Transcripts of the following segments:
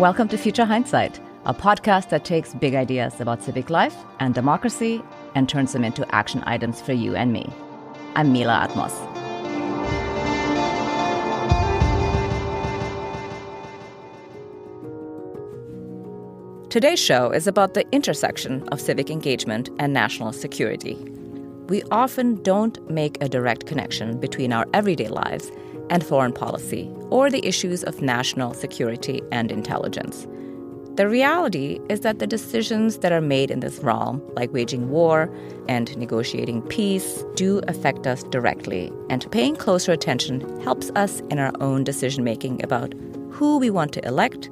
Welcome to Future Hindsight, a podcast that takes big ideas about civic life and democracy and turns them into action items for you and me. I'm Mila Atmos. Today's show is about the intersection of civic engagement and national security. We often don't make a direct connection between our everyday lives and foreign policy, or the issues of national security and intelligence. The reality is that the decisions that are made in this realm, like waging war and negotiating peace, do affect us directly, and paying closer attention helps us in our own decision-making about who we want to elect,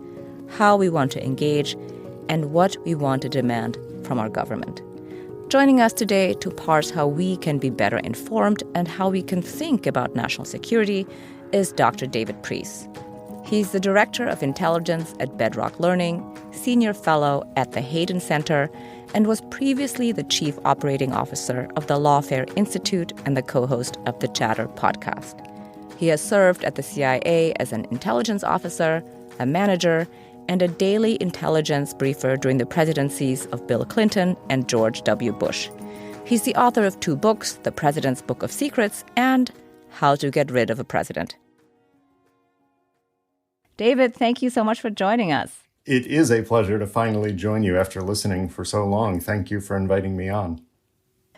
how we want to engage, and what we want to demand from our government. Joining us today to parse how we can be better informed and how we can think about national security is Dr. David Priess. He's the Director of Intelligence at Bedrock Learning, Senior Fellow at the Hayden Center, and was previously the Chief Operating Officer of the Lawfare Institute and the co-host of the Chatter podcast. He has served at the CIA as an intelligence officer, a manager, and a daily intelligence briefer during the presidencies of Bill Clinton and George W. Bush. He's the author of 2 books, The President's Book of Secrets and How to Get Rid of a President. David, thank you so much for joining us. It is a pleasure to finally join you after listening for so long. Thank you for inviting me on.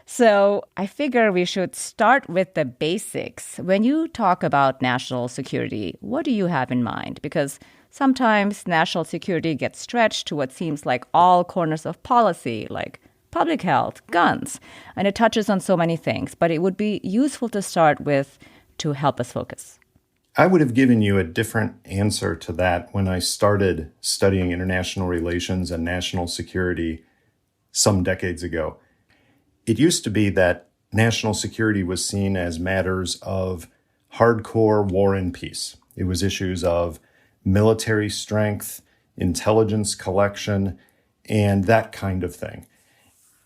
So I figure we should start with the basics. When you talk about national security, what do you have in mind? Because sometimes national security gets stretched to what seems like all corners of policy, like public health, guns, and it touches on so many things. But it would be useful to start with to help us focus. I would have given you a different answer to that when I started studying international relations and national security some decades ago. It used to be that national security was seen as matters of hardcore war and peace. It was issues of military strength, intelligence collection, and that kind of thing.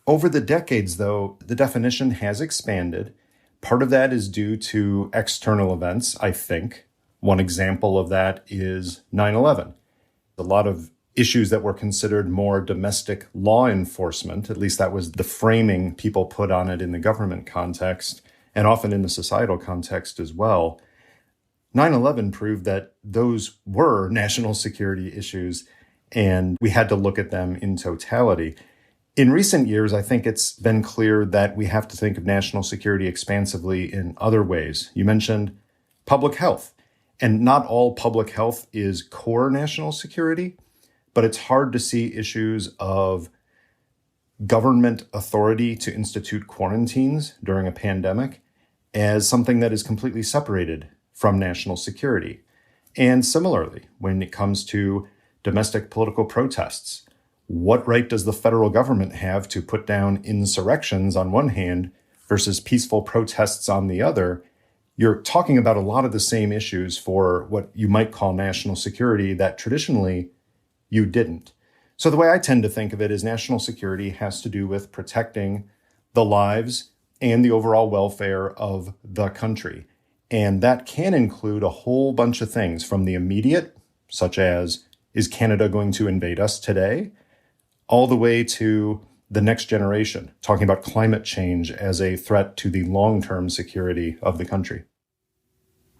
Over the decades, though, the definition has expanded. Part of that is due to external events, I think. One example of that is 9/11. A lot of issues that were considered more domestic law enforcement, at least that was the framing people put on it in the government context, and often in the societal context as well. 9/11 proved that those were national security issues, and we had to look at them in totality. In recent years, I think it's been clear that we have to think of national security expansively in other ways. You mentioned public health, and not all public health is core national security, but it's hard to see issues of government authority to institute quarantines during a pandemic as something that is completely separated from national security. And similarly, when it comes to domestic political protests, what right does the federal government have to put down insurrections on one hand versus peaceful protests on the other? You're talking about a lot of the same issues for what you might call national security that traditionally you didn't. So the way I tend to think of it is national security has to do with protecting the lives and the overall welfare of the country. And that can include a whole bunch of things from the immediate, such as, is Canada going to invade us today? All the way to the next generation, talking about climate change as a threat to the long-term security of the country.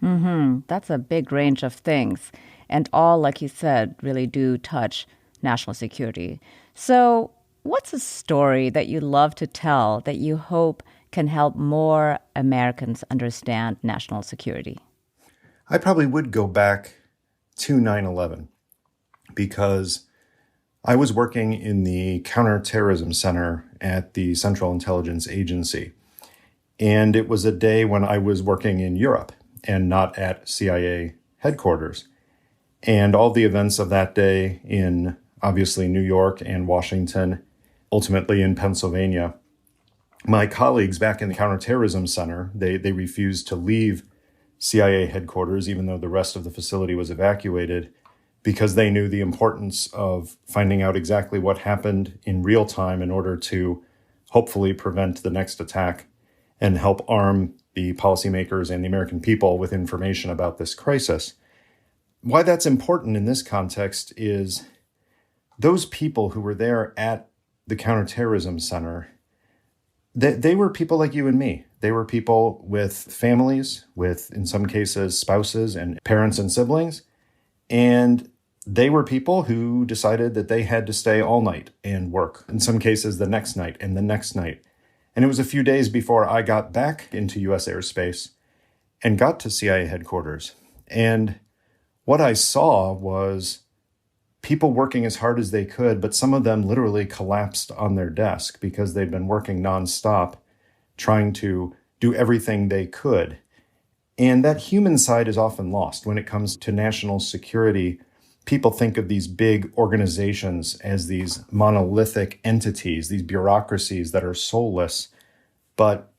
That's a big range of things. And all, like you said, really do touch national security. So what's a story that you love to tell that you hope can help more Americans understand national security? I probably would go back to 9/11 because I was working in the Counterterrorism Center at the Central Intelligence Agency. And it was a day when I was working in Europe and not at CIA headquarters. And all the events of that day in, obviously, New York and Washington, ultimately in Pennsylvania, my colleagues back in the Counterterrorism Center, they refused to leave CIA headquarters, even though the rest of the facility was evacuated, because they knew the importance of finding out exactly what happened in real time in order to hopefully prevent the next attack and help arm the policymakers and the American people with information about this crisis. why that's important in this context is those people who were there at the counterterrorism center, they were people like you and me. They were people with families, with, in some cases, spouses and parents and siblings. And they were people who decided that they had to stay all night and work, in some cases the next night and the next night. And it was a few days before I got back into U.S. airspace and got to CIA headquarters. And what I saw was people working as hard as they could, but some of them literally collapsed on their desk because they'd been working nonstop, trying to do everything they could. And that human side is often lost when it comes to national security. People think of these big organizations as these monolithic entities, these bureaucracies that are soulless. But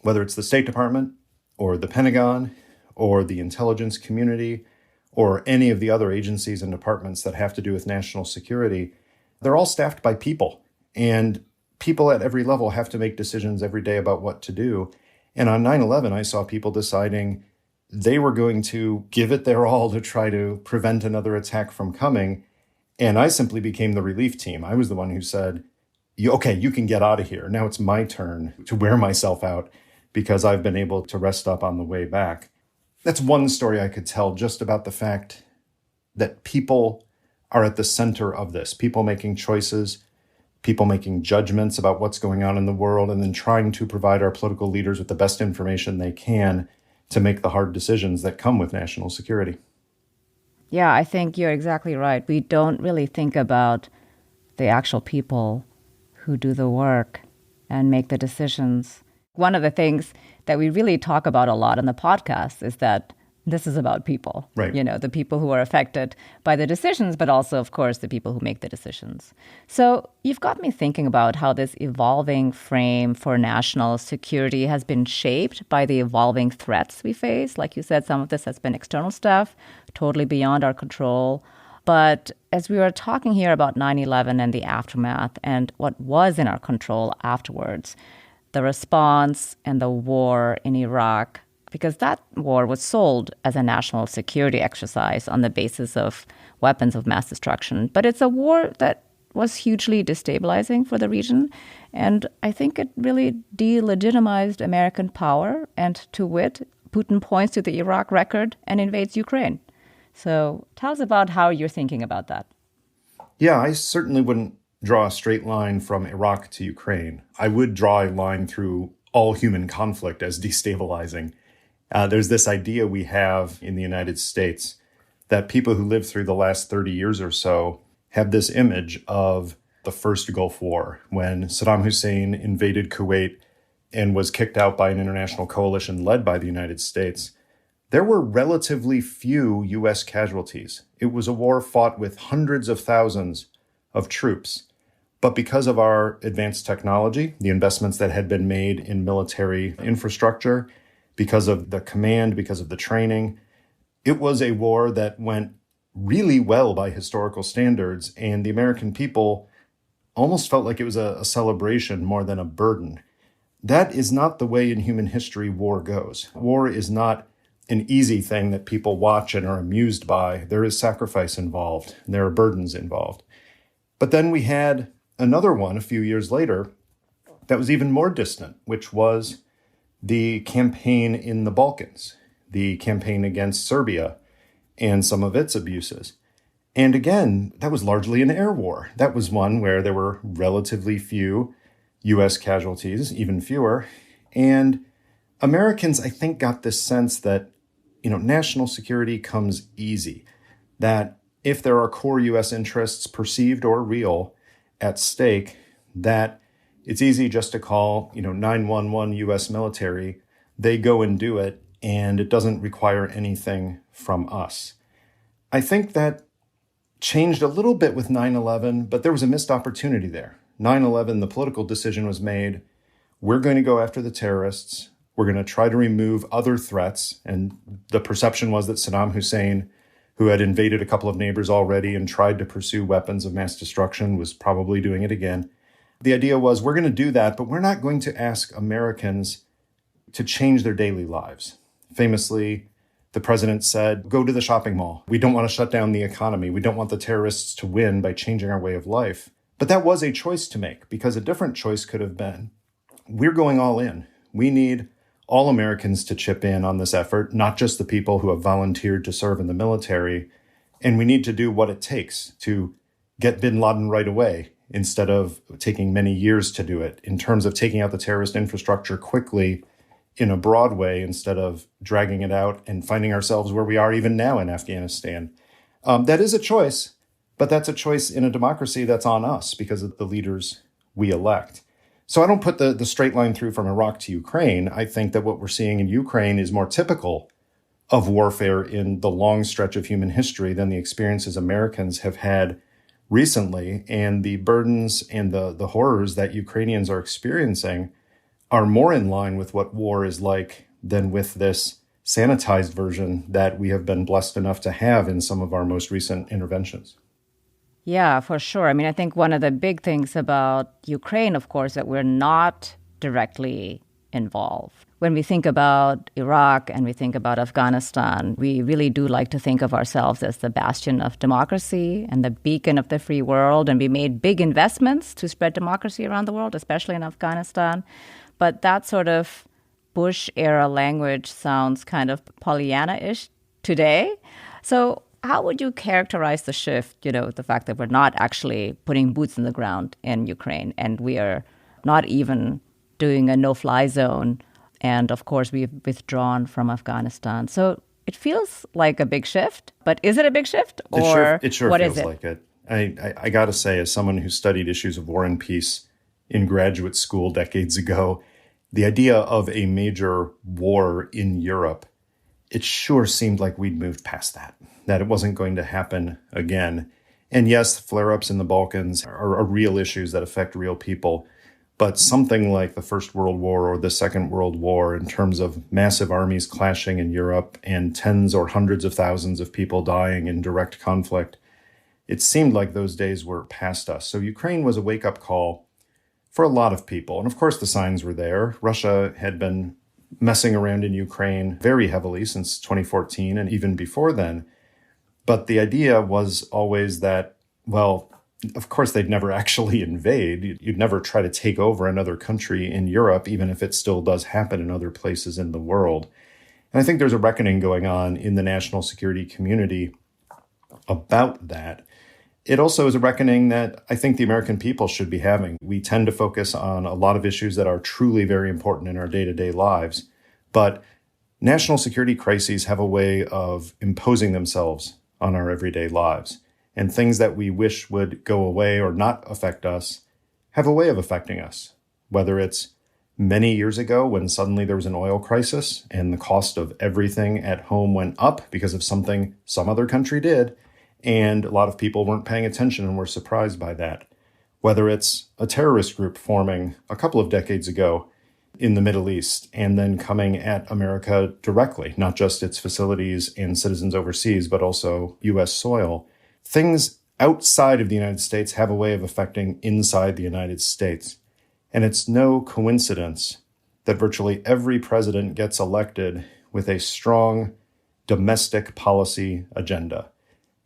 whether it's the State Department or the Pentagon or the intelligence community or any of the other agencies and departments that have to do with national security, they're all staffed by people. And people at every level have to make decisions every day about what to do. And on 9/11, I saw people deciding they were going to give it their all to try to prevent another attack from coming. And I simply became the relief team. I was the one who said, okay, you can get out of here. Now it's my turn to wear myself out because I've been able to rest up on the way back. That's one story I could tell just about the fact that people are at the center of this. People making choices, people making judgments about what's going on in the world, and then trying to provide our political leaders with the best information they can to make the hard decisions that come with national security. Yeah, I think you're exactly right. We don't really think about the actual people who do the work and make the decisions. One of the things that we really talk about a lot in the podcast is that this is about people, right? You know, the people who are affected by the decisions, but also, of course, the people who make the decisions. So you've got me thinking about how this evolving frame for national security has been shaped by the evolving threats we face. Like you said, some of this has been external stuff, totally beyond our control. But as we were talking here about 9/11 and the aftermath and what was in our control afterwards, the response and the war in Iraq, because that war was sold as a national security exercise on the basis of weapons of mass destruction. But it's a war that was hugely destabilizing for the region. And I think it really delegitimized American power. And to wit, Putin points to the Iraq record and invades Ukraine. So tell us about how you're thinking about that. Yeah, I certainly wouldn't draw a straight line from Iraq to Ukraine. I would draw a line through all human conflict as destabilizing. There's this idea we have in the United States that people who lived through the last 30 years or so have this image of the first Gulf War, when Saddam Hussein invaded Kuwait and was kicked out by an international coalition led by the United States. There were relatively few U.S. casualties. It was a war fought with hundreds of thousands of troops. But because of our advanced technology, the investments that had been made in military infrastructure, because of the command, because of the training, it was a war that went really well by historical standards, and the American people almost felt like it was a celebration more than a burden. That is not the way in human history war goes. War is not an easy thing that people watch and are amused by. There is sacrifice involved, and there are burdens involved. But then we had another one a few years later that was even more distant, which was the campaign in the Balkans, the campaign against Serbia and some of its abuses. And again, that was largely an air war. That was one where there were relatively few U.S. casualties, even fewer. And Americans, I think, got this sense that, national security comes easy, that if there are core U.S. interests, perceived or real, at stake, that it's easy just to call, 911 U.S. military. They go and do it, and it doesn't require anything from us. I think that changed a little bit with 9/11, but there was a missed opportunity there. 9/11, the political decision was made. We're going to go after the terrorists. We're going to try to remove other threats. And the perception was that Saddam Hussein, who had invaded a couple of neighbors already and tried to pursue weapons of mass destruction, was probably doing it again. The idea was, we're going to do that, but we're not going to ask Americans to change their daily lives. Famously, The president said, go to the shopping mall. We don't want to shut down the economy. We don't want the terrorists to win by changing our way of life. But that was a choice to make, because a different choice could have been, we're going all in. We need all Americans to chip in on this effort, not just the people who have volunteered to serve in the military. And we need to do what it takes to get bin Laden right away, instead of taking many years to do it, in terms of taking out the terrorist infrastructure quickly in a broad way, instead of dragging it out and finding ourselves where we are even now in Afghanistan. That is a choice, but that's a choice in a democracy that's on us because of the leaders we elect. So I don't put the straight line through from Iraq to Ukraine. I think that what we're seeing in Ukraine is more typical of warfare in the long stretch of human history than the experiences Americans have had recently. And the burdens and the horrors that Ukrainians are experiencing are more in line with what war is like than with this sanitized version that we have been blessed enough to have in some of our most recent interventions. Yeah, for sure. I mean, I think one of the big things about Ukraine, of course, that we're not directly involved. When we think about Iraq and we think about Afghanistan, we really do like to think of ourselves as the bastion of democracy and the beacon of the free world. And we made big investments to spread democracy around the world, especially in Afghanistan. But that sort of Bush-era language sounds kind of Pollyanna-ish today. So how would you characterize the shift, the fact that we're not actually putting boots in the ground in Ukraine, and we are not even doing a no-fly zone, and of course we've withdrawn from Afghanistan. So it feels like a big shift, but is it a big shift? Or it sure what feels is it? like it. I got to say, as someone who studied issues of war and peace in graduate school decades ago, the idea of a major war in Europe, it sure seemed like we'd moved past that it wasn't going to happen again. And yes, flare-ups in the Balkans are real issues that affect real people. But something like the First World War or the Second World War, in terms of massive armies clashing in Europe and tens or hundreds of thousands of people dying in direct conflict, it seemed like those days were past us. So Ukraine was a wake-up call for a lot of people. And of course, the signs were there. Russia had been messing around in Ukraine very heavily since 2014 and even before then. But the idea was always that, well, of course, they'd never actually invade. You'd never try to take over another country in Europe, even if it still does happen in other places in the world. And I think there's a reckoning going on in the national security community about that. It also is a reckoning that I think the American people should be having. We tend to focus on a lot of issues that are truly very important in our day-to-day lives, but national security crises have a way of imposing themselves on our everyday lives. And things that we wish would go away or not affect us have a way of affecting us, whether it's many years ago when suddenly there was an oil crisis and the cost of everything at home went up because of something some other country did, and a lot of people weren't paying attention and were surprised by that. Whether it's a terrorist group forming a couple of decades ago in the Middle East and then coming at America directly, not just its facilities and citizens overseas, but also U.S. soil. Things outside of the United States have a way of affecting inside the United States. And it's no coincidence that virtually every president gets elected with a strong domestic policy agenda.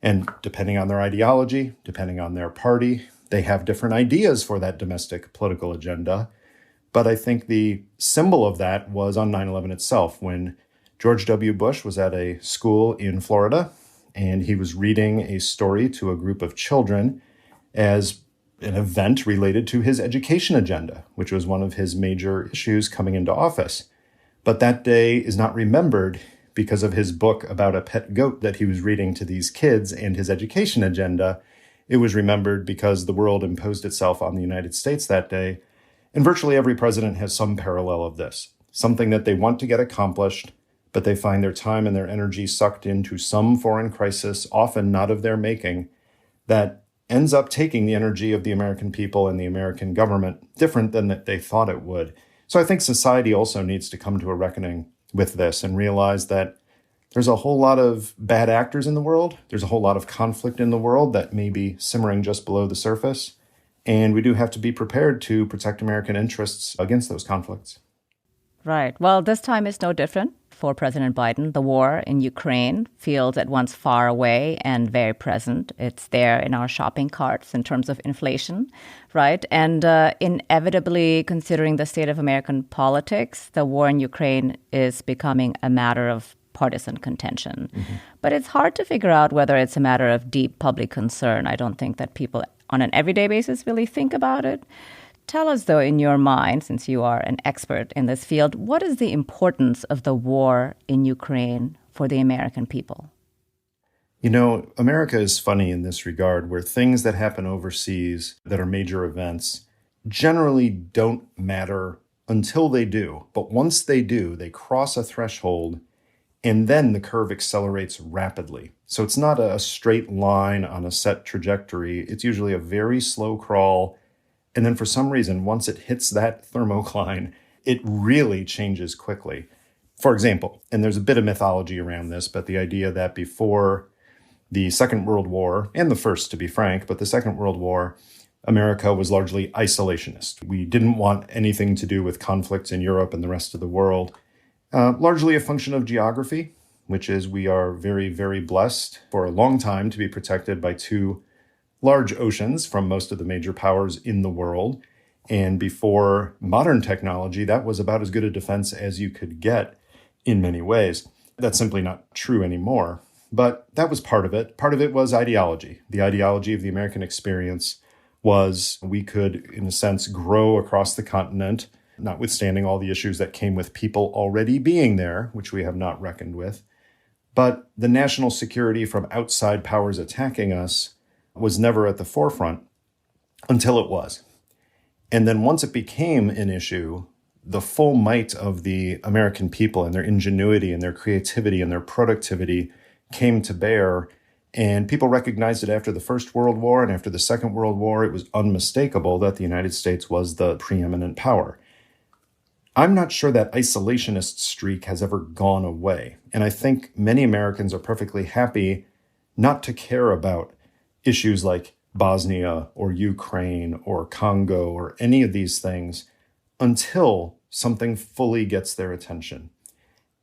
And depending on their ideology, depending on their party, they have different ideas for that domestic political agenda. But I think the symbol of that was on 9/11 itself, when George W. Bush was at a school in Florida, and he was reading a story to a group of children as an event related to his education agenda, which was one of his major issues coming into office. But that day is not remembered because of his book about a pet goat that he was reading to these kids and his education agenda. It was remembered because the world imposed itself on the United States that day. And virtually every president has some parallel of this, something that they want to get accomplished, but they find their time and their energy sucked into some foreign crisis, often not of their making, that ends up taking the energy of the American people and the American government different than that they thought it would. So I think society also needs to come to a reckoning with this and realize that there's a whole lot of bad actors in the world. There's a whole lot of conflict in the world that may be simmering just below the surface. And we do have to be prepared to protect American interests against those conflicts. Right. Well, this time is no different for President Biden. The war in Ukraine feels at once far away and very present. It's there in our shopping carts in terms of inflation, right? And inevitably, considering the state of American politics, the war in Ukraine is becoming a matter of partisan contention. Mm-hmm. But it's hard to figure out whether it's a matter of deep public concern. I don't think that people on an everyday basis really think about it. Tell us, though, in your mind, since you are an expert in this field, what is the importance of the war in Ukraine for the American people? You know, America is funny in this regard, where things that happen overseas that are major events generally don't matter until they do. But once they do, they cross a threshold, and then the curve accelerates rapidly. So it's not a straight line on a set trajectory. It's usually a very slow crawl. And then for some reason, once it hits that thermocline, it really changes quickly. For example, and there's a bit of mythology around this, but the idea that before the Second World War, and the first to be frank, but the Second World War, America was largely isolationist. We didn't want anything to do with conflicts in Europe and the rest of the world, largely a function of geography, which is we are very, very blessed for a long time to be protected by two large oceans from most of the major powers in the world. And before modern technology, that was about as good a defense as you could get in many ways. That's simply not true anymore. But that was part of it. Part of it was ideology. The ideology of the American experience was we could, in a sense, grow across the continent, notwithstanding all the issues that came with people already being there, which we have not reckoned with. But the national security from outside powers attacking us was never at the forefront until it was. And then once it became an issue, the full might of the American people and their ingenuity and their creativity and their productivity came to bear. And people recognized it after the First World War and after the Second World War. It was unmistakable that the United States was the preeminent power. I'm not sure that isolationist streak has ever gone away. And I think many Americans are perfectly happy not to care about issues like Bosnia or Ukraine or Congo or any of these things until something fully gets their attention.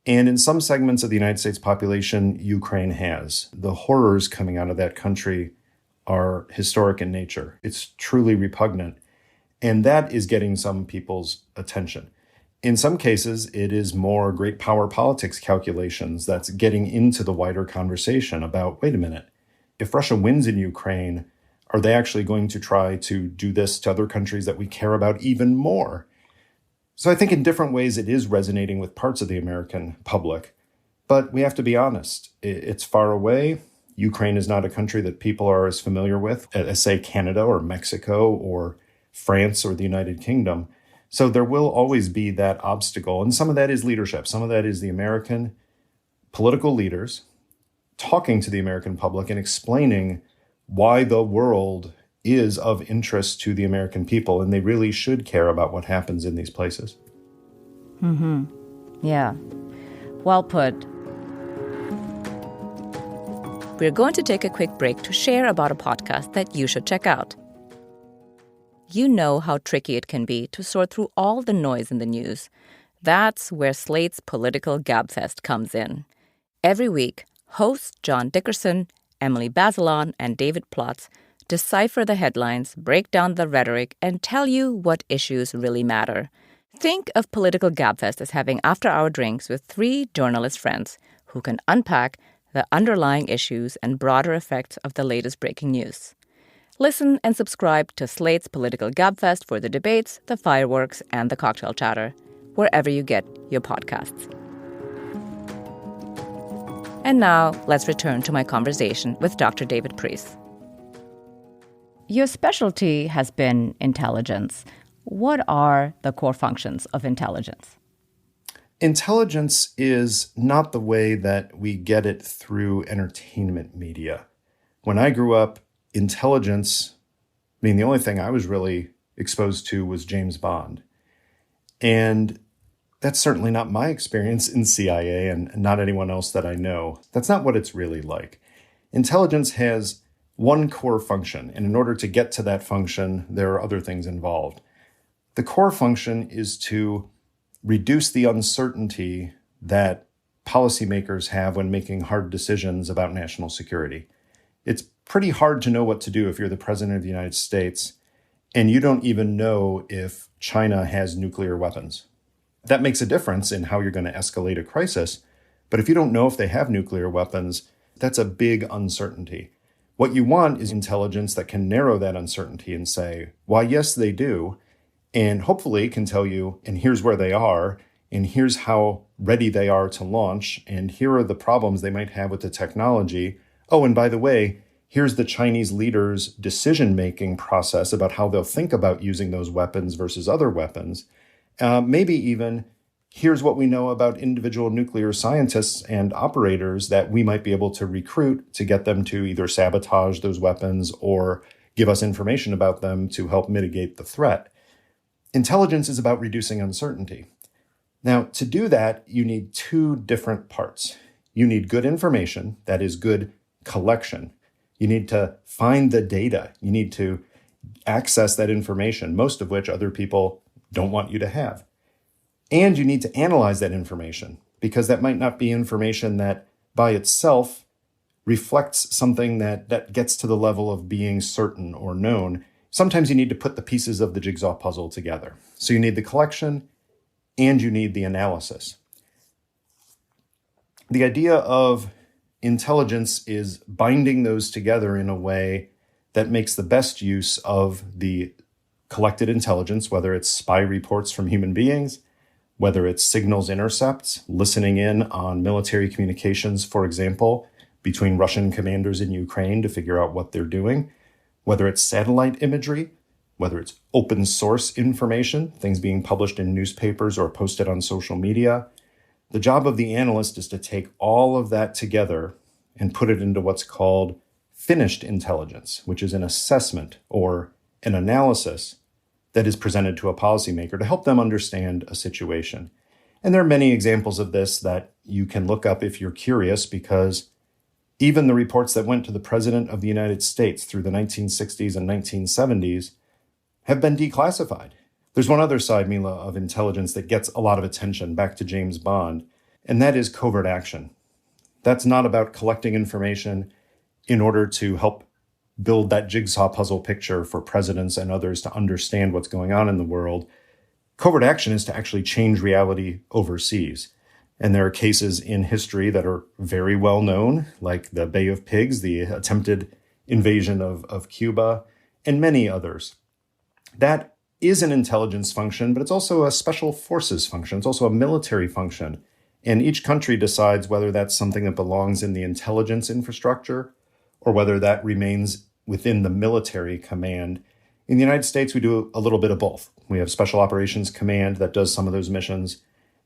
And in some segments of the United States population, Ukraine has. The horrors coming out of that country are historic in nature. It's truly repugnant. And that is getting some people's attention. In some cases, it is more great power politics calculations that's getting into the wider conversation about, wait a minute, if Russia wins in Ukraine, are they actually going to try to do this to other countries that we care about even more? So I think in different ways it is resonating with parts of the American public. But we have to be honest. It's far away. Ukraine is not a country that people are as familiar with as, say, Canada or Mexico or France or the United Kingdom. So there will always be that obstacle. And some of that is leadership. Some of that is the American political leaders talking to the American public and explaining why the world is of interest to the American people, and they really should care about what happens in these places. Mm-hmm. Yeah. Well put. We're going to take a quick break to share about a podcast that you should check out. You know how tricky it can be to sort through all the noise in the news. That's where Slate's Political Gabfest comes in. Every week, hosts John Dickerson, Emily Bazelon, and David Plotz decipher the headlines, break down the rhetoric, and tell you what issues really matter. Think of Political Gabfest as having after-hour drinks with three journalist friends who can unpack the underlying issues and broader effects of the latest breaking news. Listen and subscribe to Slate's Political Gabfest for the debates, the fireworks, and the cocktail chatter, wherever you get your podcasts. And now, let's return to my conversation with Dr. David Priess. Your specialty has been intelligence. What are the core functions of intelligence? Intelligence is not the way that we get it through entertainment media. When I grew up, intelligence, the only thing I was really exposed to was James Bond. And that's certainly not my experience in CIA and not anyone else that I know. That's not what it's really like. Intelligence has one core function, and in order to get to that function, there are other things involved. The core function is to reduce the uncertainty that policymakers have when making hard decisions about national security. It's pretty hard to know what to do if you're the president of the United States and you don't even know if China has nuclear weapons. That makes a difference in how you're going to escalate a crisis. But if you don't know if they have nuclear weapons, that's a big uncertainty. What you want is intelligence that can narrow that uncertainty and say, why, yes, they do, and hopefully can tell you, and here's where they are, and here's how ready they are to launch, and here are the problems they might have with the technology. Oh, and by the way, here's the Chinese leaders' decision-making process about how they'll think about using those weapons versus other weapons. Maybe even, here's what we know about individual nuclear scientists and operators that we might be able to recruit to get them to either sabotage those weapons or give us information about them to help mitigate the threat. Intelligence is about reducing uncertainty. Now, to do that, you need two different parts. You need good information, that is good collection. You need to find the data. You need to access that information, most of which other people don't want you to have. And you need to analyze that information, because that might not be information that by itself reflects something that gets to the level of being certain or known. Sometimes you need to put the pieces of the jigsaw puzzle together. So you need the collection and you need the analysis. The idea of intelligence is binding those together in a way that makes the best use of the collected intelligence, whether it's spy reports from human beings, whether it's signals intercepts, listening in on military communications, for example, between Russian commanders in Ukraine to figure out what they're doing, whether it's satellite imagery, whether it's open source information, things being published in newspapers or posted on social media. The job of the analyst is to take all of that together and put it into what's called finished intelligence, which is an assessment or an analysis that is presented to a policymaker to help them understand a situation. And there are many examples of this that you can look up if you're curious, because even the reports that went to the President of the United States through the 1960s and 1970s have been declassified. There's one other side, Mila, of intelligence that gets a lot of attention, back to James Bond, and that is covert action. That's not about collecting information in order to help build that jigsaw puzzle picture for presidents and others to understand what's going on in the world. Covert action is to actually change reality overseas. And there are cases in history that are very well known, like the Bay of Pigs, the attempted invasion of Cuba, and many others. That is an intelligence function, but it's also a special forces function. It's also a military function. And each country decides whether that's something that belongs in the intelligence infrastructure or whether that remains within the military command. In the United States, we do a little bit of both. We have Special Operations Command that does some of those missions,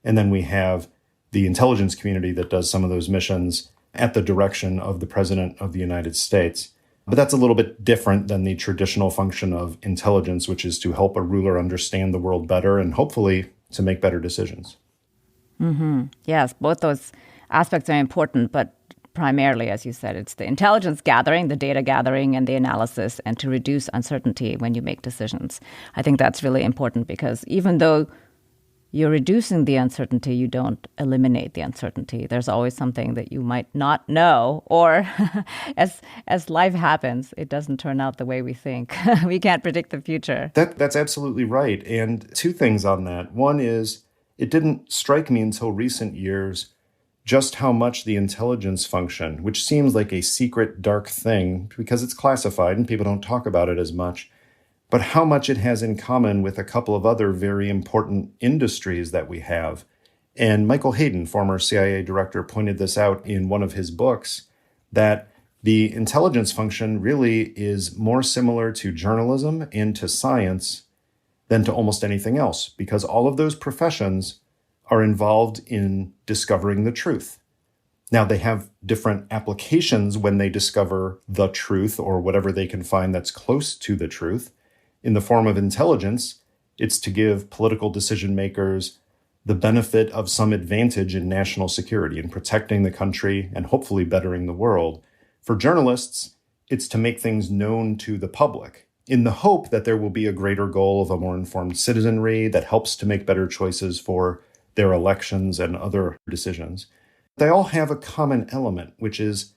and then we have the intelligence community that does some of those missions at the direction of the President of the United States. But that's a little bit different than the traditional function of intelligence, which is to help a ruler understand the world better and hopefully to make better decisions. Mm-hmm. Yes, both those aspects are important, but primarily, as you said, it's the intelligence gathering, the data gathering, and the analysis, and to reduce uncertainty when you make decisions. I think that's really important, because even though you're reducing the uncertainty, you don't eliminate the uncertainty. There's always something that you might not know, or as life happens, it doesn't turn out the way we think. We can't predict the future. That's absolutely right. And two things on that. One is, it didn't strike me until recent years just how much the intelligence function, which seems like a secret, dark thing because it's classified and people don't talk about it as much, but how much it has in common with a couple of other very important industries that we have. And Michael Hayden, former CIA director, pointed this out in one of his books, that the intelligence function really is more similar to journalism and to science than to almost anything else, because all of those professions are involved in discovering the truth. Now, they have different applications when they discover the truth or whatever they can find that's close to the truth. In the form of intelligence, it's to give political decision makers the benefit of some advantage in national security, in protecting the country and hopefully bettering the world. For journalists, it's to make things known to the public in the hope that there will be a greater goal of a more informed citizenry that helps to make better choices for their elections and other decisions. They all have a common element, which is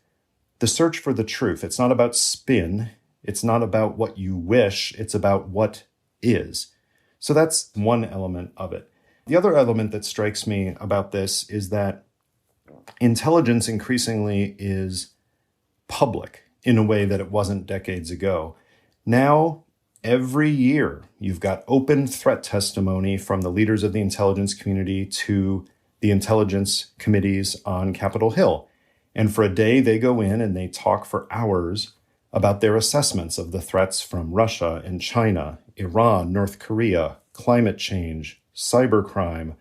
the search for the truth. It's not about spin. It's not about what you wish. It's about what is. So that's one element of it. The other element that strikes me about this is that intelligence increasingly is public in a way that it wasn't decades ago. Now, every year, you've got open threat testimony from the leaders of the intelligence community to the intelligence committees on Capitol Hill. And for a day, they go in and they talk for hours about their assessments of the threats from Russia and China, Iran, North Korea, climate change, cybercrime.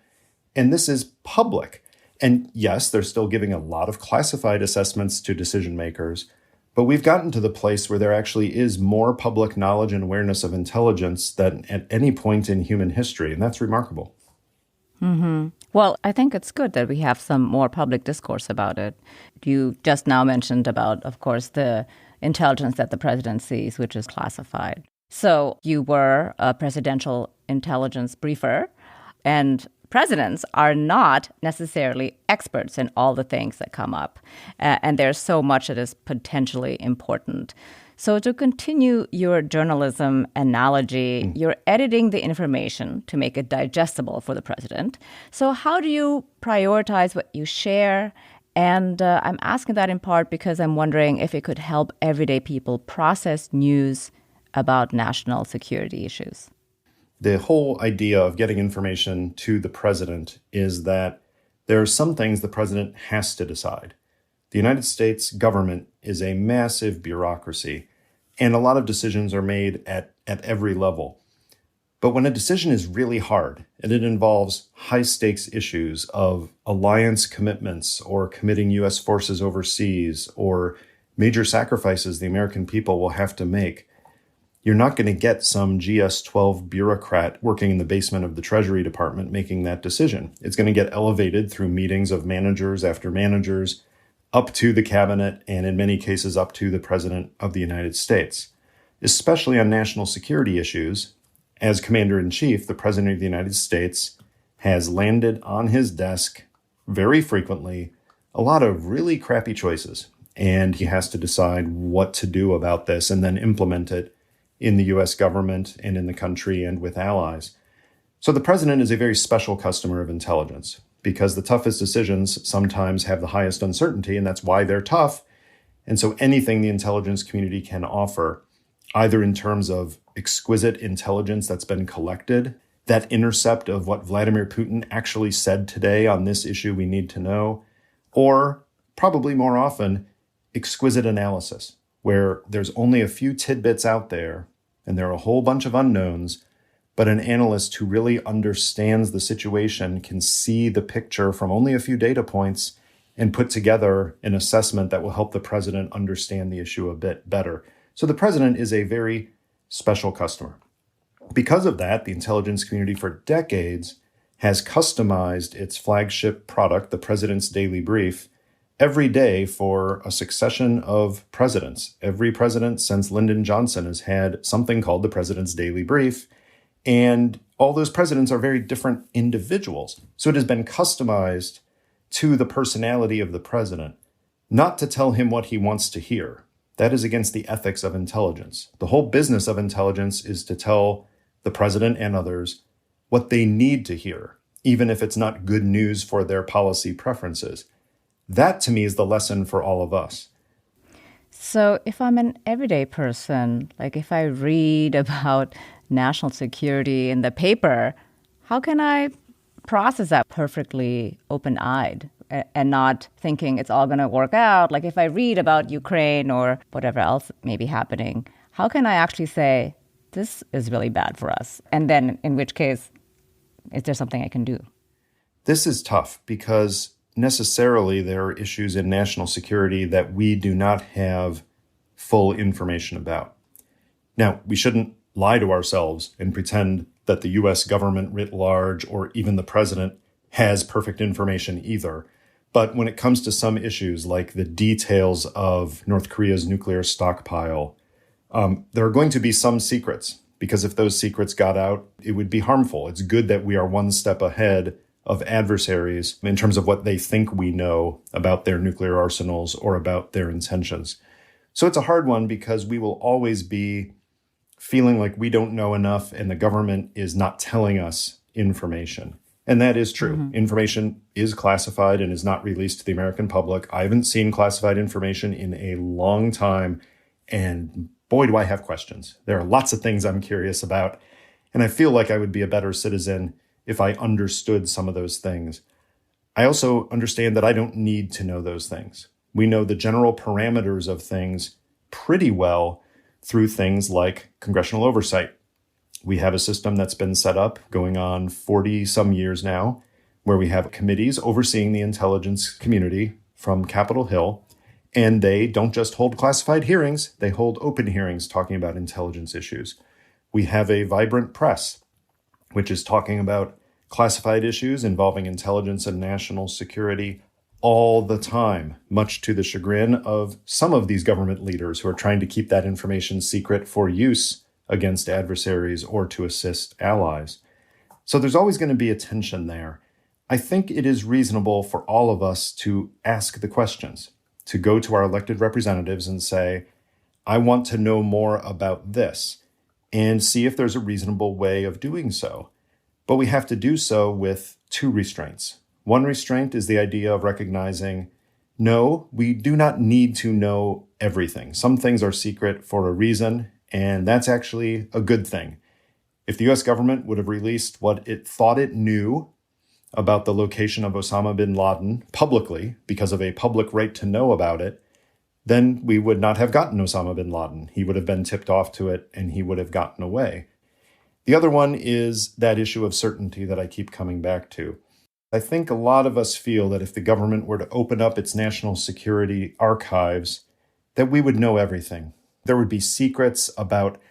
And this is public. And yes, they're still giving a lot of classified assessments to decision makers, but we've gotten to the place where there actually is more public knowledge and awareness of intelligence than at any point in human history, and that's remarkable. Mm-hmm. Well, I think it's good that we have some more public discourse about it. You just now mentioned about, of course, the intelligence that the president sees, which is classified. So you were a presidential intelligence briefer, and presidents are not necessarily experts in all the things that come up. And there's so much that is potentially important. So to continue your journalism analogy, you're editing the information to make it digestible for the president. So how do you prioritize what you share? And I'm asking that in part because I'm wondering if it could help everyday people process news about national security issues. The whole idea of getting information to the president is that there are some things the president has to decide. The United States government is a massive bureaucracy, and a lot of decisions are made at every level. But when a decision is really hard, and it involves high-stakes issues of alliance commitments or committing U.S. forces overseas or major sacrifices the American people will have to make, you're not going to get some GS-12 bureaucrat working in the basement of the Treasury Department making that decision. It's going to get elevated through meetings of managers after managers up to the cabinet and in many cases up to the President of the United States. Especially on national security issues, as Commander-in-Chief, the President of the United States has landed on his desk very frequently a lot of really crappy choices. And he has to decide what to do about this and then implement it in the U.S. government and in the country and with allies. So the president is a very special customer of intelligence because the toughest decisions sometimes have the highest uncertainty, and that's why they're tough. And so anything the intelligence community can offer, either in terms of exquisite intelligence that's been collected, that intercept of what Vladimir Putin actually said today on this issue we need to know, or probably more often, exquisite analysis, where there's only a few tidbits out there and there are a whole bunch of unknowns, but an analyst who really understands the situation can see the picture from only a few data points and put together an assessment that will help the president understand the issue a bit better. So the president is a very special customer. Because of that, the intelligence community for decades has customized its flagship product, the President's Daily Brief, every day for a succession of presidents. Every president since Lyndon Johnson has had something called the President's Daily Brief, and all those presidents are very different individuals. So it has been customized to the personality of the president, not to tell him what he wants to hear. That is against the ethics of intelligence. The whole business of intelligence is to tell the president and others what they need to hear, even if it's not good news for their policy preferences. That, to me, is the lesson for all of us. So if I'm an everyday person, like if I read about national security in the paper, how can I process that perfectly open-eyed and not thinking it's all going to work out? Like if I read about Ukraine or whatever else may be happening, how can I actually say, this is really bad for us? And then in which case, is there something I can do? This is tough because necessarily there are issues in national security that we do not have full information about. Now, we shouldn't lie to ourselves and pretend that the U.S. government writ large or even the president has perfect information either. But when it comes to some issues like the details of North Korea's nuclear stockpile, there are going to be some secrets, because if those secrets got out, it would be harmful. It's good that we are one step ahead of adversaries in terms of what they think we know about their nuclear arsenals or about their intentions. So it's a hard one because we will always be feeling like we don't know enough and the government is not telling us information. And that is true. Mm-hmm. Information is classified and is not released to the American public. I haven't seen classified information in a long time. And boy, do I have questions. There are lots of things I'm curious about. And I feel like I would be a better citizen if I understood some of those things. I also understand that I don't need to know those things. We know the general parameters of things pretty well through things like congressional oversight. We have a system that's been set up going on 40 some years now, where we have committees overseeing the intelligence community from Capitol Hill. And they don't just hold classified hearings, they hold open hearings talking about intelligence issues. We have a vibrant press, which is talking about classified issues involving intelligence and national security all the time, much to the chagrin of some of these government leaders who are trying to keep that information secret for use against adversaries or to assist allies. So there's always going to be a tension there. I think it is reasonable for all of us to ask the questions, to go to our elected representatives and say, I want to know more about this, and see if there's a reasonable way of doing so. But we have to do so with two restraints. One restraint is the idea of recognizing, no, we do not need to know everything. Some things are secret for a reason, and that's actually a good thing. If the US government would have released what it thought it knew about the location of Osama bin Laden publicly, because of a public right to know about it, then we would not have gotten Osama bin Laden. He would have been tipped off to it, and he would have gotten away. The other one is that issue of certainty that I keep coming back to. I think a lot of us feel that if the government were to open up its national security archives, that we would know everything. There would be secrets about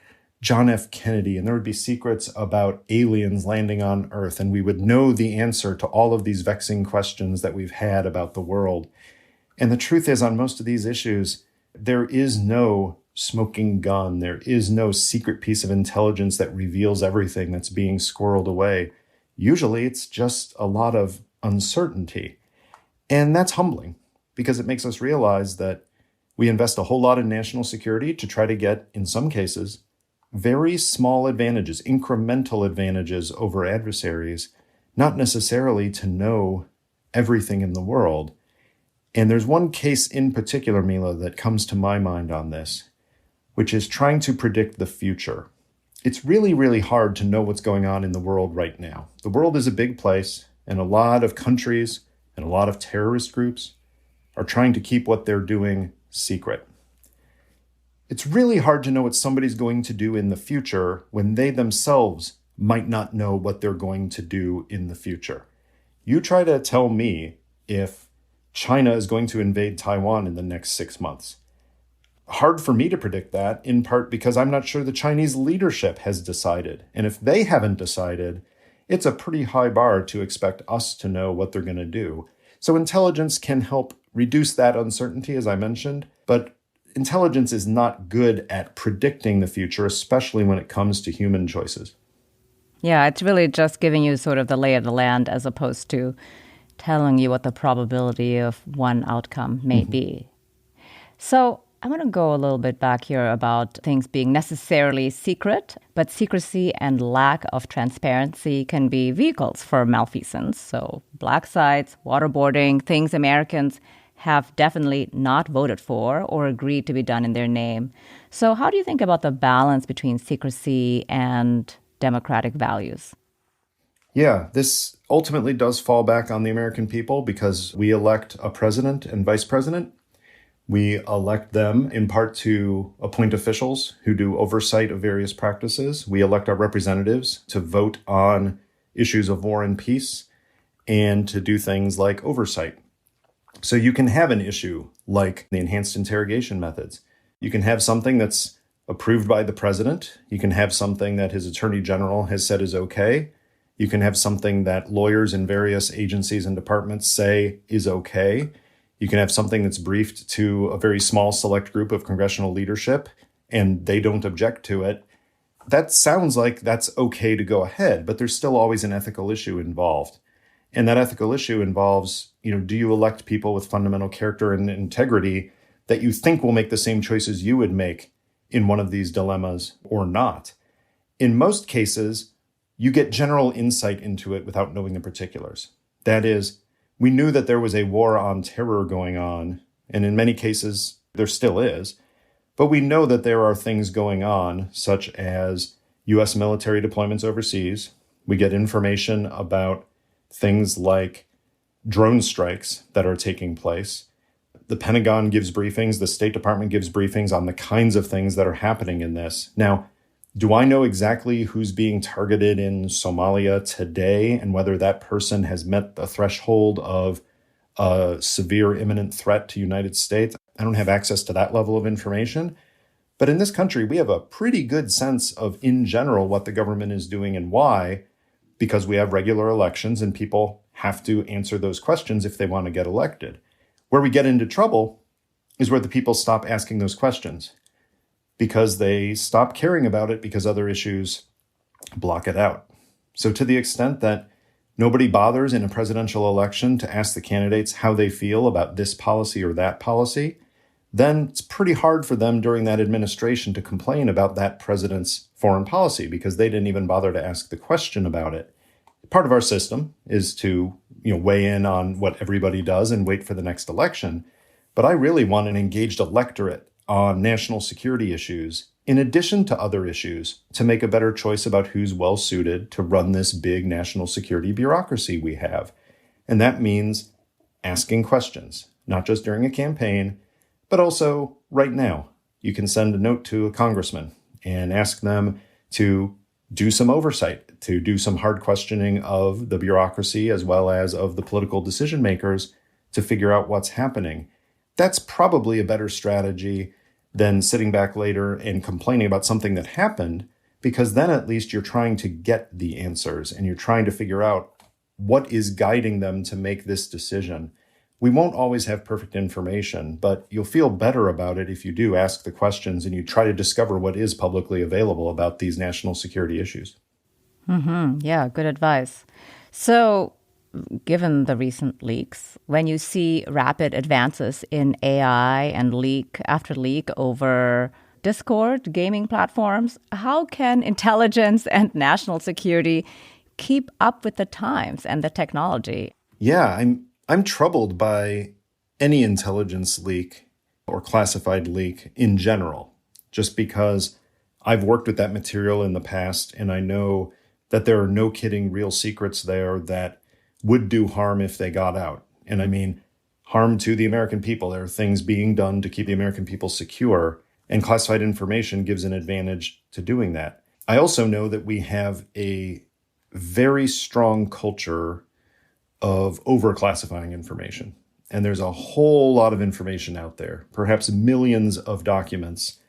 John F. Kennedy, and there would be secrets about aliens landing on Earth, and we would know the answer to all of these vexing questions that we've had about the world. And the truth is, on most of these issues, there is no smoking gun. There is no secret piece of intelligence that reveals everything that's being squirreled away. Usually it's just a lot of uncertainty. And that's humbling because it makes us realize that we invest a whole lot in national security to try to get, in some cases, very small advantages, incremental advantages over adversaries, not necessarily to know everything in the world. And there's one case in particular, Mila, that comes to my mind on this, which is trying to predict the future. It's really, really hard to know what's going on in the world right now. The world is a big place, and a lot of countries and a lot of terrorist groups are trying to keep what they're doing secret. It's really hard to know what somebody's going to do in the future when they themselves might not know what they're going to do in the future. You try to tell me if China is going to invade Taiwan in the next 6 months. Hard for me to predict that, in part because I'm not sure the Chinese leadership has decided. And if they haven't decided, it's a pretty high bar to expect us to know what they're going to do. So intelligence can help reduce that uncertainty, as I mentioned, but intelligence is not good at predicting the future, especially when it comes to human choices. Yeah, it's really just giving you sort of the lay of the land as opposed to telling you what the probability of one outcome may be. So I want to go a little bit back here about things being necessarily secret, but secrecy and lack of transparency can be vehicles for malfeasance. So black sites, waterboarding, things Americans have definitely not voted for or agreed to be done in their name. So how do you think about the balance between secrecy and democratic values? Yeah, this ultimately does fall back on the American people because we elect a president and vice president. We elect them in part to appoint officials who do oversight of various practices. We elect our representatives to vote on issues of war and peace and to do things like oversight. So you can have an issue like the enhanced interrogation methods. You can have something that's approved by the president. You can have something that his attorney general has said is okay. You can have something that lawyers in various agencies and departments say is okay. You can have something that's briefed to a very small select group of congressional leadership and they don't object to it. That sounds like that's okay to go ahead, but there's still always an ethical issue involved. And that ethical issue involves, do you elect people with fundamental character and integrity that you think will make the same choices you would make in one of these dilemmas or not? In most cases, you get general insight into it without knowing the particulars. That is, we knew that there was a war on terror going on, and in many cases, there still is. But we know that there are things going on, such as U.S. military deployments overseas. We get information about things like drone strikes that are taking place. The Pentagon gives briefings, the State Department gives briefings on the kinds of things that are happening in this. Now, do I know exactly who's being targeted in Somalia today and whether that person has met the threshold of a severe imminent threat to the United States? I don't have access to that level of information. But in this country, we have a pretty good sense of, in general, what the government is doing and why, because we have regular elections and people have to answer those questions if they want to get elected. Where we get into trouble is where the people stop asking those questions because they stop caring about it because other issues block it out. So to the extent that nobody bothers in a presidential election to ask the candidates how they feel about this policy or that policy, then it's pretty hard for them during that administration to complain about that president's foreign policy because they didn't even bother to ask the question about it. Part of our system is to, weigh in on what everybody does and wait for the next election. But I really want an engaged electorate on national security issues, in addition to other issues, to make a better choice about who's well suited to run this big national security bureaucracy we have. And that means asking questions, not just during a campaign, but also right now. You can send a note to a congressman and ask them to do some oversight, to do some hard questioning of the bureaucracy as well as of the political decision makers to figure out what's happening. That's probably a better strategy than sitting back later and complaining about something that happened, because then at least you're trying to get the answers and you're trying to figure out what is guiding them to make this decision. We won't always have perfect information, but you'll feel better about it if you do ask the questions and you try to discover what is publicly available about these national security issues. Yeah, good advice. So, given the recent leaks, when you see rapid advances in AI and leak after leak over Discord, gaming platforms, how can intelligence and national security keep up with the times and the technology? Yeah, I'm troubled by any intelligence leak or classified leak in general, just because I've worked with that material in the past and I know that there are no kidding real secrets there that would do harm if they got out. And I mean, harm to the American people. There are things being done to keep the American people secure, and classified information gives an advantage to doing that. I also know that we have a very strong culture of over-classifying information. And there's a whole lot of information out there, perhaps millions of documents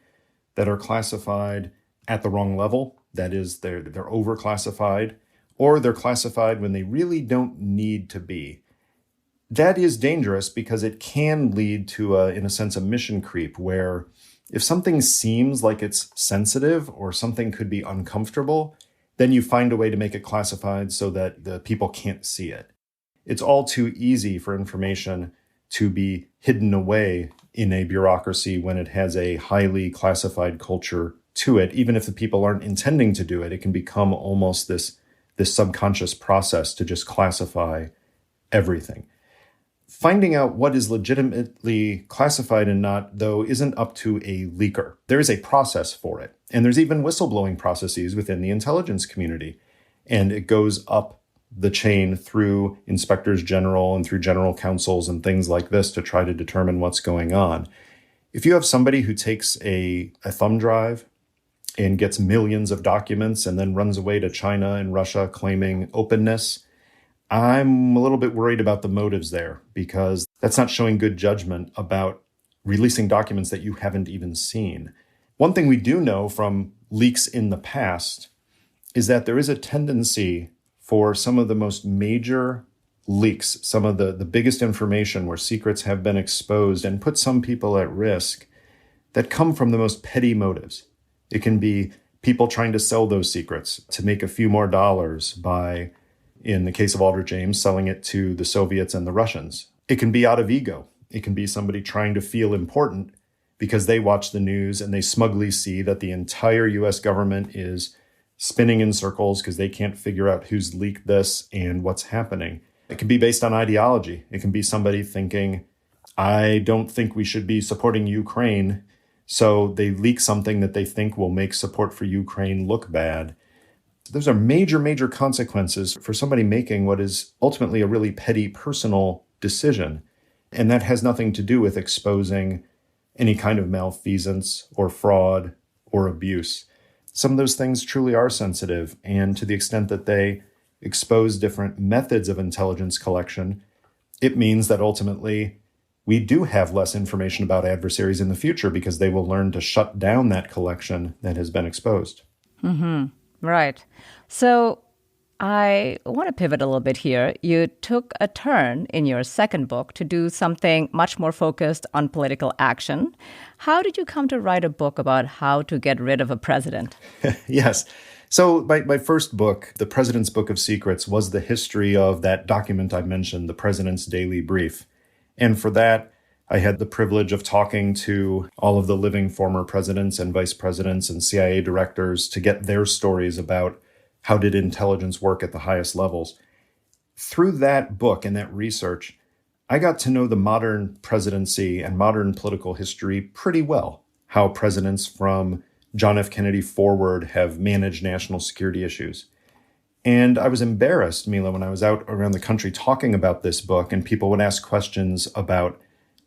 that are classified at the wrong level. That is, they're over-classified, or they're classified when they really don't need to be. That is dangerous because it can lead to, in a sense, a mission creep, where if something seems like it's sensitive or something could be uncomfortable, then you find a way to make it classified so that the people can't see it. It's all too easy for information to be hidden away in a bureaucracy when it has a highly classified culture to it. Even if the people aren't intending to do it, it can become almost this subconscious process to just classify everything. Finding out what is legitimately classified and not, though, isn't up to a leaker. There is a process for it. And there's even whistleblowing processes within the intelligence community. And it goes up the chain through inspectors general and through general counsels and things like this to try to determine what's going on. If you have somebody who takes a thumb drive and gets millions of documents and then runs away to China and Russia claiming openness, I'm a little bit worried about the motives there, because that's not showing good judgment about releasing documents that you haven't even seen. One thing we do know from leaks in the past is that there is a tendency for some of the most major leaks, some of the biggest information where secrets have been exposed and put some people at risk, that come from the most petty motives. It can be people trying to sell those secrets to make a few more dollars by in the case of Aldrich Ames, selling it to the Soviets and the Russians. It can be out of ego. It can be somebody trying to feel important because they watch the news and they smugly see that the entire US government is spinning in circles because they can't figure out who's leaked this and what's happening. It can be based on ideology. It can be somebody thinking, I don't think we should be supporting Ukraine, so they leak something that they think will make support for Ukraine look bad. Those are major, major consequences for somebody making what is ultimately a really petty personal decision. And that has nothing to do with exposing any kind of malfeasance or fraud or abuse. Some of those things truly are sensitive, and to the extent that they expose different methods of intelligence collection, it means that ultimately we do have less information about adversaries in the future because they will learn to shut down that collection that has been exposed. Mm-hmm. Right. So I want to pivot a little bit here. You took a turn in your second book to do something much more focused on political action. How did you come to write a book about how to get rid of a president? Yes. So my first book, The President's Book of Secrets, was the history of that document I mentioned, the President's Daily Brief. And for that, I had the privilege of talking to all of the living former presidents and vice presidents and CIA directors to get their stories about how did intelligence work at the highest levels. Through that book and that research, I got to know the modern presidency and modern political history pretty well, how presidents from John F. Kennedy forward have managed national security issues. And I was embarrassed, Mila, when I was out around the country talking about this book and people would ask questions about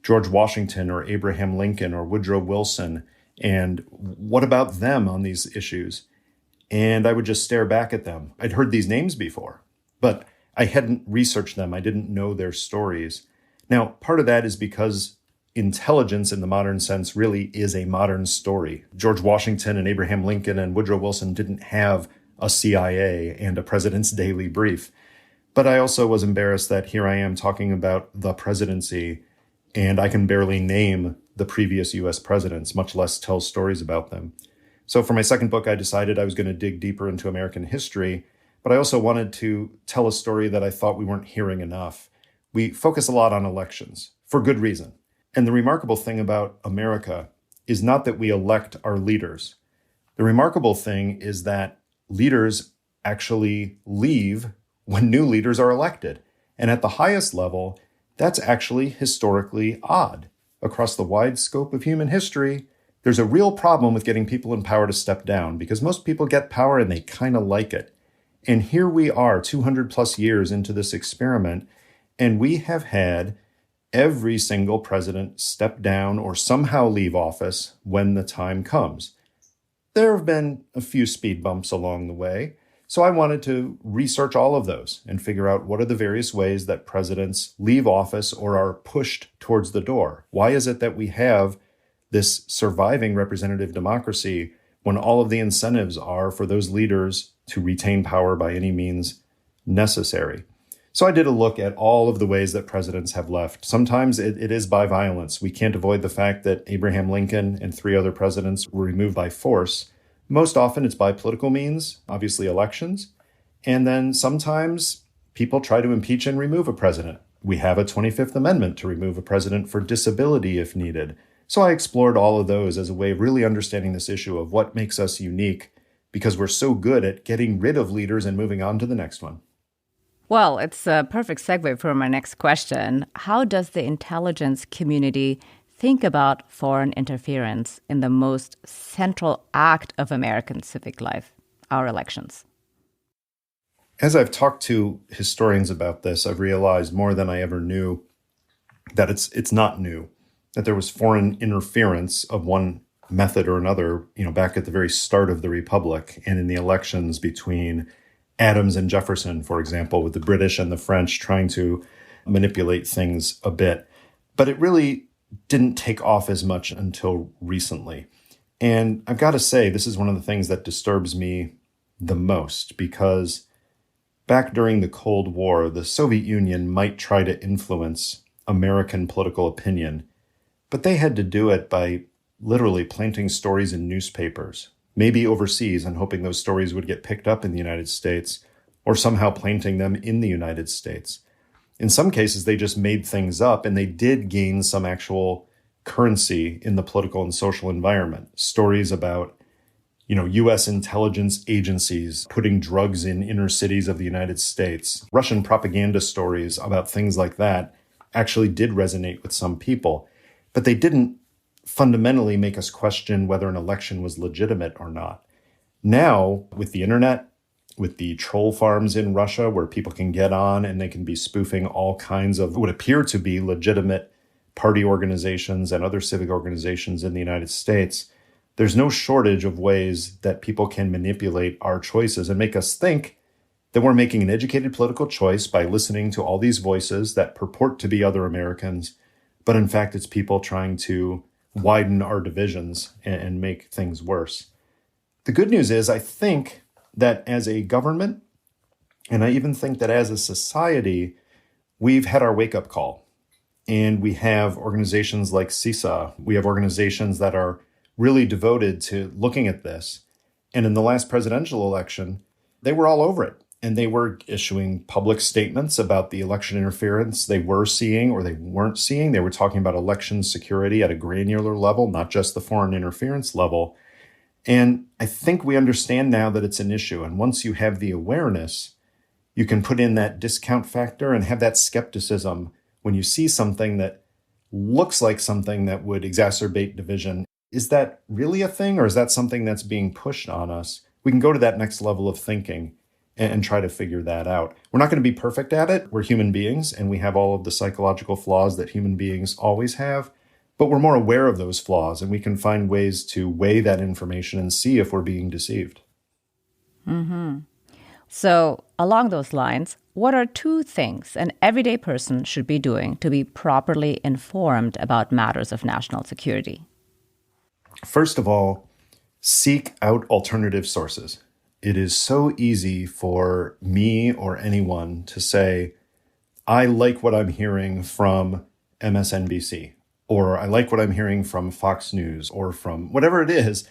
George Washington or Abraham Lincoln or Woodrow Wilson and what about them on these issues? And I would just stare back at them. I'd heard these names before, but I hadn't researched them. I didn't know their stories. Now, part of that is because intelligence in the modern sense really is a modern story. George Washington and Abraham Lincoln and Woodrow Wilson didn't have a CIA and a President's Daily Brief. But I also was embarrassed that here I am talking about the presidency, and I can barely name the previous US presidents, much less tell stories about them. So for my second book, I decided I was going to dig deeper into American history, but I also wanted to tell a story that I thought we weren't hearing enough. We focus a lot on elections, for good reason. And the remarkable thing about America is not that we elect our leaders. The remarkable thing is that leaders actually leave when new leaders are elected. And at the highest level, that's actually historically odd. Across the wide scope of human history, there's a real problem with getting people in power to step down because most people get power and they kind of like it. And here we are 200 plus years into this experiment, and we have had every single president step down or somehow leave office when the time comes. There have been a few speed bumps along the way, so I wanted to research all of those and figure out what are the various ways that presidents leave office or are pushed towards the door. Why is it that we have this surviving representative democracy when all of the incentives are for those leaders to retain power by any means necessary? So I did a look at all of the ways that presidents have left. Sometimes it is by violence. We can't avoid the fact that Abraham Lincoln and 3 other presidents were removed by force. Most often it's by political means, obviously elections. And then sometimes people try to impeach and remove a president. We have a 25th Amendment to remove a president for disability if needed. So I explored all of those as a way of really understanding this issue of what makes us unique because we're so good at getting rid of leaders and moving on to the next one. Well, it's a perfect segue for my next question. How does the intelligence community think about foreign interference in the most central act of American civic life, our elections? As I've talked to historians about this, I've realized more than I ever knew that it's not new, that there was foreign interference of one method or another, back at the very start of the Republic and in the elections between Adams and Jefferson, for example, with the British and the French trying to manipulate things a bit. But it really didn't take off as much until recently. And I've got to say, this is one of the things that disturbs me the most, because back during the Cold War, the Soviet Union might try to influence American political opinion, but they had to do it by literally planting stories in newspapers, maybe overseas and hoping those stories would get picked up in the United States, or somehow planting them in the United States. In some cases, they just made things up, and they did gain some actual currency in the political and social environment. Stories about, U.S. intelligence agencies putting drugs in inner cities of the United States, Russian propaganda stories about things like that actually did resonate with some people, but they didn't fundamentally make us question whether an election was legitimate or not. Now, with the internet, with the troll farms in Russia where people can get on and they can be spoofing all kinds of what appear to be legitimate party organizations and other civic organizations in the United States, there's no shortage of ways that people can manipulate our choices and make us think that we're making an educated political choice by listening to all these voices that purport to be other Americans, but in fact, it's people trying to widen our divisions and make things worse. The good news is, I think that as a government, and I even think that as a society, we've had our wake-up call. And we have organizations like CISA. We have organizations that are really devoted to looking at this. And in the last presidential election, they were all over it. And they were issuing public statements about the election interference they were seeing or they weren't seeing. They were talking about election security at a granular level, not just the foreign interference level. And I think we understand now that it's an issue. And once you have the awareness, you can put in that discount factor and have that skepticism when you see something that looks like something that would exacerbate division. Is that really a thing, or is that something that's being pushed on us? We can go to that next level of thinking and try to figure that out. We're not going to be perfect at it. We're human beings, and we have all of the psychological flaws that human beings always have. But we're more aware of those flaws, and we can find ways to weigh that information and see if we're being deceived. Mm-hmm. So along those lines, what are 2 things an everyday person should be doing to be properly informed about matters of national security? First of all, seek out alternative sources. It is so easy for me or anyone to say, I like what I'm hearing from MSNBC, or I like what I'm hearing from Fox News, or from whatever it is,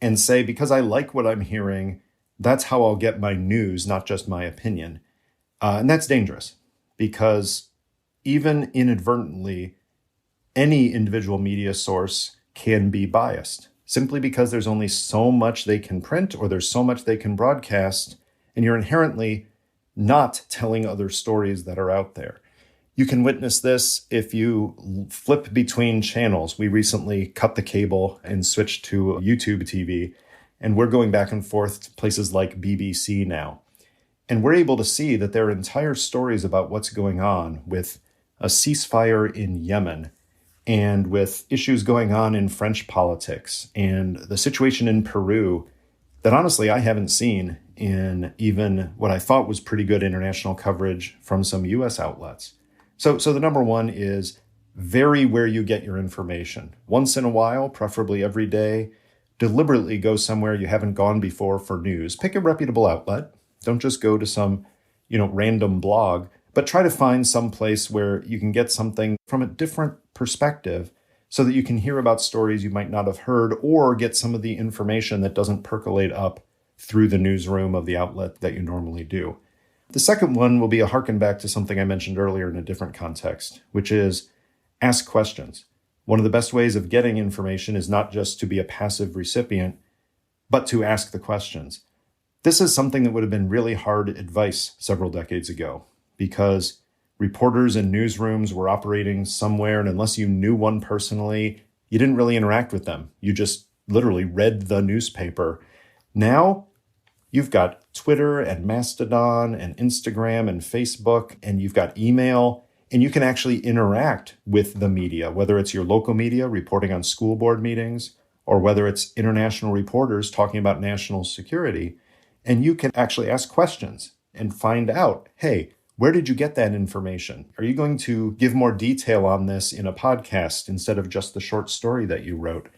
and say, because I like what I'm hearing, that's how I'll get my news, not just my opinion. And that's dangerous, because even inadvertently, any individual media source can be biased, simply because there's only so much they can print or there's so much they can broadcast, and you're inherently not telling other stories that are out there. You can witness this if you flip between channels. We recently cut the cable and switched to YouTube TV, and we're going back and forth to places like BBC now. And we're able to see that there are entire stories about what's going on with a ceasefire in Yemen, and with issues going on in French politics, and the situation in Peru that honestly I haven't seen in even what I thought was pretty good international coverage from some US outlets. So the number one is vary where you get your information. Once in a while, preferably every day, deliberately go somewhere you haven't gone before for news. Pick a reputable outlet. Don't just go to some, random blog, but try to find some place where you can get something from a different perspective so that you can hear about stories you might not have heard, or get some of the information that doesn't percolate up through the newsroom of the outlet that you normally do. The second one will be a harken back to something I mentioned earlier in a different context, which is ask questions. One of the best ways of getting information is not just to be a passive recipient, but to ask the questions. This is something that would have been really hard advice several decades ago, because reporters in newsrooms were operating somewhere, and unless you knew one personally, you didn't really interact with them. You just literally read the newspaper. Now, you've got Twitter and Mastodon and Instagram and Facebook, and you've got email, and you can actually interact with the media, whether it's your local media reporting on school board meetings, or whether it's international reporters talking about national security. And you can actually ask questions and find out, hey, where did you get that information? Are you going to give more detail on this in a podcast instead of just the short story that you wrote?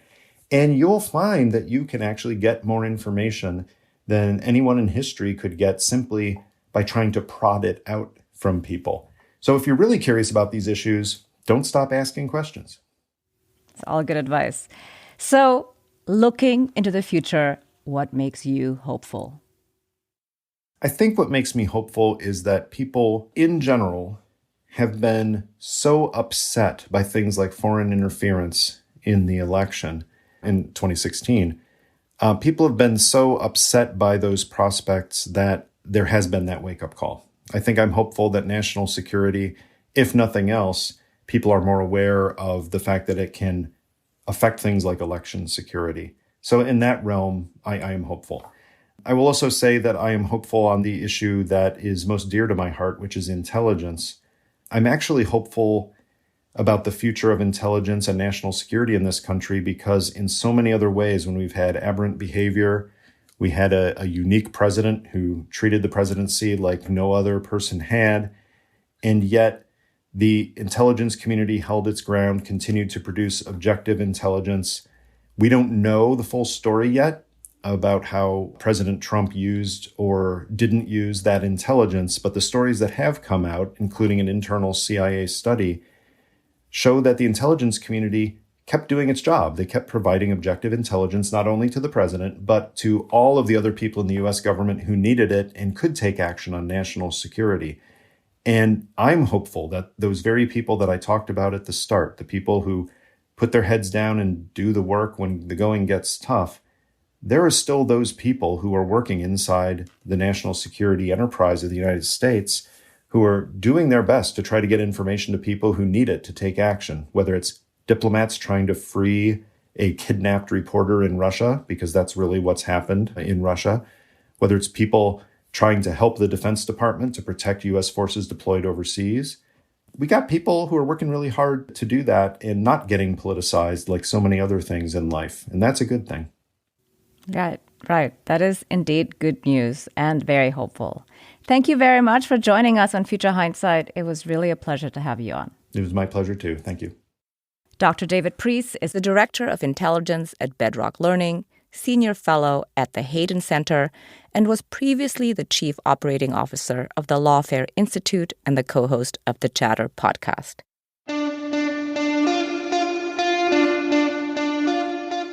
And you'll find that you can actually get more information than anyone in history could get simply by trying to prod it out from people. So if you're really curious about these issues, don't stop asking questions. It's all good advice. So looking into the future, what makes you hopeful? I think what makes me hopeful is that people in general have been so upset by things like foreign interference in the election in 2016. People have been so upset by those prospects that there has been that wake-up call. I think I'm hopeful that national security, if nothing else, people are more aware of the fact that it can affect things like election security. So in that realm, I am hopeful. I will also say that I am hopeful on the issue that is most dear to my heart, which is intelligence. I'm actually hopeful about the future of intelligence and national security in this country because in so many other ways, when we've had aberrant behavior, we had a unique president who treated the presidency like no other person had, and yet the intelligence community held its ground, continued to produce objective intelligence. We don't know the full story yet about how President Trump used or didn't use that intelligence, but the stories that have come out, including an internal CIA study, show that the intelligence community kept doing its job. They kept providing objective intelligence not only to the president, but to all of the other people in the U.S. government who needed it and could take action on national security. And I'm hopeful that those very people that I talked about at the start, the people who put their heads down and do the work when the going gets tough, there are still those people who are working inside the national security enterprise of the United States who are doing their best to try to get information to people who need it to take action, whether it's diplomats trying to free a kidnapped reporter in Russia, because that's really what's happened in Russia, whether it's people trying to help the Defense Department to protect U.S. forces deployed overseas. We got people who are working really hard to do that and not getting politicized like so many other things in life, and that's a good thing. Right. That is indeed good news and very hopeful. Thank you very much for joining us on Future Hindsight. It was really a pleasure to have you on. It was my pleasure too. Thank you. Dr. David Priess is the Director of Intelligence at Bedrock Learning, Senior Fellow at the Hayden Center, and was previously the Chief Operating Officer of the Lawfare Institute and the co-host of the Chatter podcast.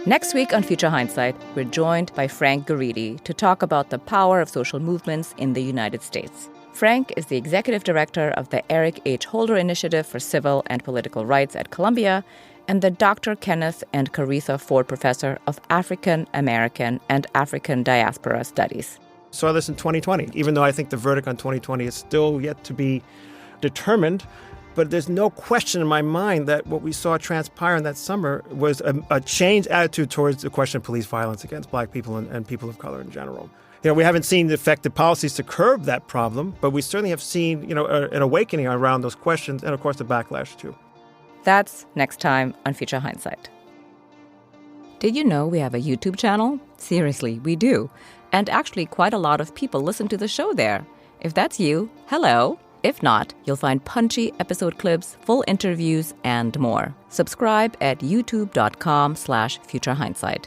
Next week on Future Hindsight, we're joined by Frank Guridi to talk about the power of social movements in the United States. Frank is the executive director of the Eric H. Holder Initiative for Civil and Political Rights at Columbia and the Dr. Kenneth and Caritha Ford Professor of African American and African Diaspora Studies. Saw this in 2020, even though I think the verdict on 2020 is still yet to be determined. But there's no question in my mind that what we saw transpire in that summer was a changed attitude towards the question of police violence against Black people and people of color in general. We haven't seen the effective policies to curb that problem, but we certainly have seen, an awakening around those questions and, of course, the backlash, too. That's next time on Future Hindsight. Did you know we have a YouTube channel? Seriously, we do. And actually, quite a lot of people listen to the show there. If that's you, hello. If not, you'll find punchy episode clips, full interviews, and more. Subscribe at youtube.com/futurehindsight.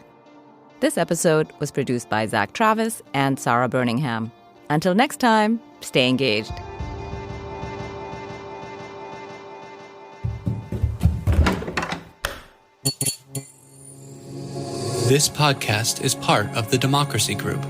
This episode was produced by Zach Travis and Sarah Birmingham. Until next time, stay engaged. This podcast is part of the Democracy Group,